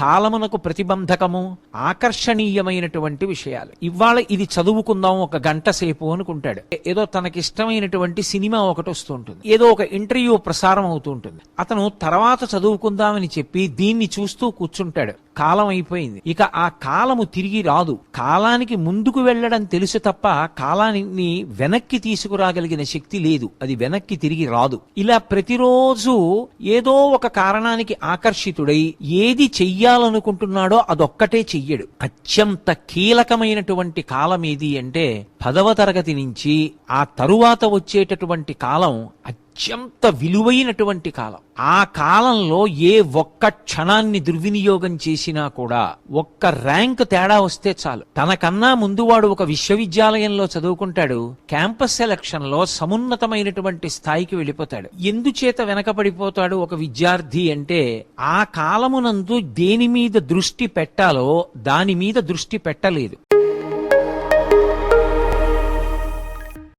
కాలమునకు ప్రతిబంధకము ఆకర్షణీయమైనటువంటి విషయాలు. ఇవాళ ఇది చదువుకుందాం ఒక గంట సేపు అనుకుంటాడు. ఏదో తనకిష్టమైనటువంటి సినిమా ఒకటి వస్తూ ఉంటుంది, ఏదో ఒక ఇంటర్వ్యూ ప్రసారం అవుతూ ఉంటుంది. అతను తర్వాత చదువుకుందామని చెప్పి దీన్ని చూస్తూ కూర్చుంటాడు. కాలం అయిపోయింది, ఇక ఆ కాలము తిరిగి రాదు. కాలానికి ముందుకు వెళ్ళడం తెలుసు తప్ప కాలాన్ని వెనక్కి తీసుకురాగలిగిన శక్తి లేదు, అది వెనక్కి తిరిగి రాదు. ఇలా ప్రతిరోజు ఏదో ఒక కారణానికి ఆకర్షితుడై ఏది చెయ్యాలనుకుంటున్నాడో అదొక్కటే చెయ్యడు. అత్యంత కీలకమైనటువంటి కాలం ఏది అంటే 10వ తరగతి నుంచి ఆ తరువాత వచ్చేటటువంటి కాలం అత్యంత విలువైనటువంటి కాలం. ఆ కాలంలో ఏ ఒక్క క్షణాన్ని దుర్వినియోగం చేసినా కూడా ఒక్క ర్యాంక్ తేడా వస్తే చాలు. తనకన్నా ముందు వాడు ఒక విశ్వవిద్యాలయంలో చదువుకుంటాడు, క్యాంపస్ సెలక్షన్ లో సమున్నతమైనటువంటి స్థాయికి వెళ్ళిపోతాడు. ఎందుచేత వెనకబడిపోతాడు ఒక విద్యార్థి అంటే, ఆ కాలమునందు దేని మీద దృష్టి పెట్టాలో దాని మీద దృష్టి పెట్టలేదు.